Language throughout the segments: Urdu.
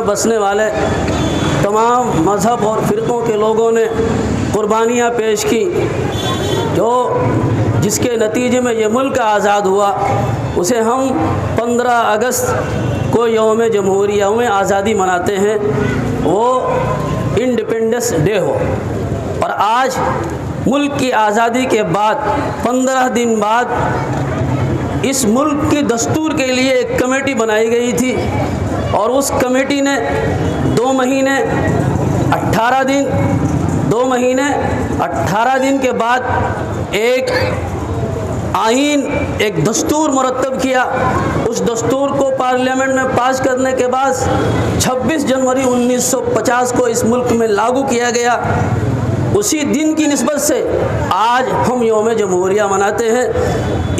بسنے والے تمام مذہب اور فرقوں کے لوگوں نے قربانیاں پیش کی، جس کے نتیجے میں یہ ملک آزاد ہوا، اسے ہم 15 اگست کو یوم جمہوریہ، یوم آزادی مناتے ہیں، وہ انڈیپینڈنس ڈے ہو۔ اور آج ملک کی آزادی کے بعد 15 دن بعد اس ملک کی دستور کے لیے ایک کمیٹی بنائی گئی تھی، اور اس کمیٹی نے 2 مہینے 18 دن کے بعد ایک آئین، ایک دستور مرتب کیا۔ اس دستور کو پارلیمنٹ میں پاس کرنے کے بعد 26 جنوری 1950 کو اس ملک میں لاگو کیا گیا۔ اسی دن کی نسبت سے آج ہم یوم جمہوریہ مناتے ہیں۔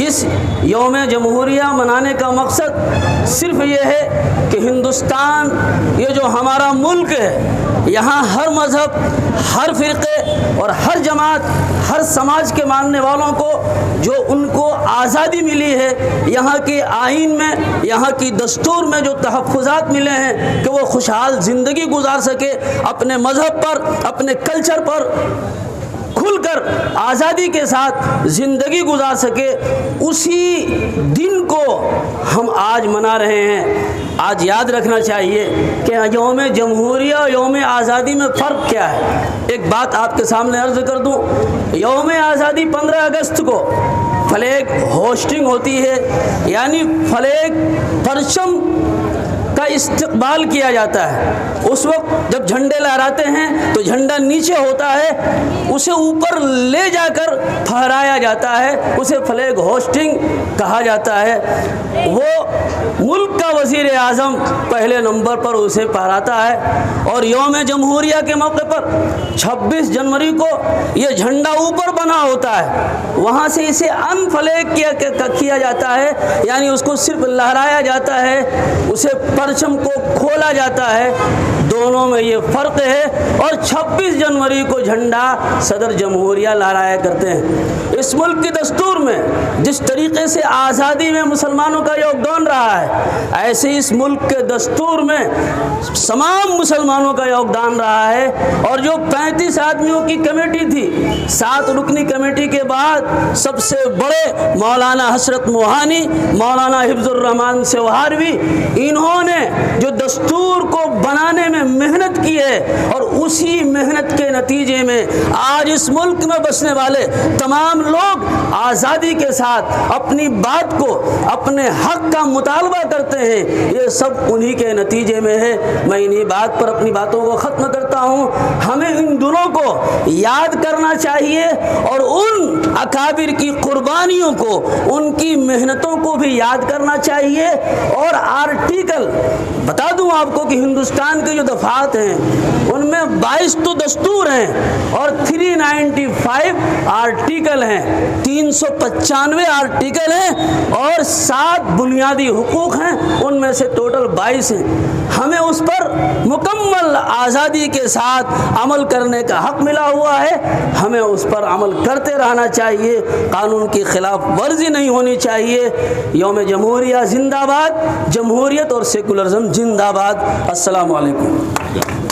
اس یوم جمہوریہ منانے کا مقصد صرف یہ ہے کہ ہندوستان، یہ جو ہمارا ملک ہے، یہاں ہر مذہب، ہر فرقے اور ہر جماعت، ہر سماج کے ماننے والوں کو جو ان کو آزادی ملی ہے، یہاں کے آئین میں، یہاں کی دستور میں جو تحفظات ملے ہیں کہ وہ خوشحال زندگی گزار سکے، اپنے مذہب پر، اپنے کلچر پر کھل کر آزادی کے ساتھ زندگی گزار سکے، اسی دن کو ہم آج منا رہے ہیں۔ آج یاد رکھنا چاہیے کہ یوم جمہوریہ اور یوم آزادی میں فرق کیا ہے۔ ایک بات آپ کے سامنے عرض کر دوں، یوم آزادی 15 اگست کو فلیگ ہوسٹنگ ہوتی ہے، یعنی فلیگ، پرچم کا استقبال کیا جاتا ہے۔ اس وقت جب جھنڈے لہراتے ہیں تو جھنڈا نیچے ہوتا ہے، اسے اوپر لے جا کر پھہرایا جاتا ہے، اسے فلیگ ہوسٹنگ کہا جاتا ہے۔ وہ ملک کا وزیر اعظم پہلے نمبر پر اسے پھہراتا ہے، اور یوم جمہوریہ کے موقع پر 26 جنوری کو یہ جھنڈا اوپر بنا ہوتا ہے، وہاں سے اسے ان فلیگ کیا جاتا ہے، یعنی اس کو صرف لہرایا جاتا ہے، اسے پرچم کو کھولا جاتا ہے۔ دونوں میں یہ فرق ہے، اور 26 جنوری کو جھنڈا صدر جمہوریہ لہرایا کرتے ہیں۔ اس ملک کی دستور میں جس طریقے سے آزادی میں مسلمانوں کا یوگدان رہا ہے، ایسے اس ملک کے دستور میں تمام مسلمانوں کا یوگدان رہا ہے۔ اور جو 35 آدمیوں کی کمیٹی تھی، 7 رکنی کمیٹی کے بعد سب سے بڑے مولانا حسرت موہانی، مولانا حفظ الرحمان سوہاروی، انہوں نے جو دستور کو بنانے میں محنت کی ہے، اور اسی محنت کے نتیجے میں آج اس ملک میں بسنے والے تمام لوگ آزادی کے ساتھ اپنی بات کو، اپنے حق کا مطالبہ کرتے ہیں، یہ سب انہی کے نتیجے میں ہے۔ میں انہی بات پر اپنی باتوں کو ختم کرتا ہوں۔ ہمیں ان دنوں کو یاد کرنا چاہیے، اور ان اکابر کی قربانیوں کو، ان کی محنتوں کو بھی یاد کرنا چاہیے۔ اور آرٹیکل بتا دوں آپ کو کہ ہندوستان کے جو دفعات ہیں ان میں 22 تو دستور ہیں، اور 395 آرٹیکل ہیں، 395 آرٹیکل ہیں، اور 7 بنیادی حقوق ہیں، ان میں سے ٹوٹل 22 ہیں۔ ہمیں اس پر مکمل آزادی کے ساتھ عمل کرنے کا حق ملا ہوا ہے، ہمیں اس پر عمل کرتے رہنا چاہیے، قانون کی خلاف ورزی نہیں ہونی چاہیے۔ یوم جمہوریہ زندہ باد، جمہوریت اور سیکولرزم زندہ باد۔ السلام علیکم۔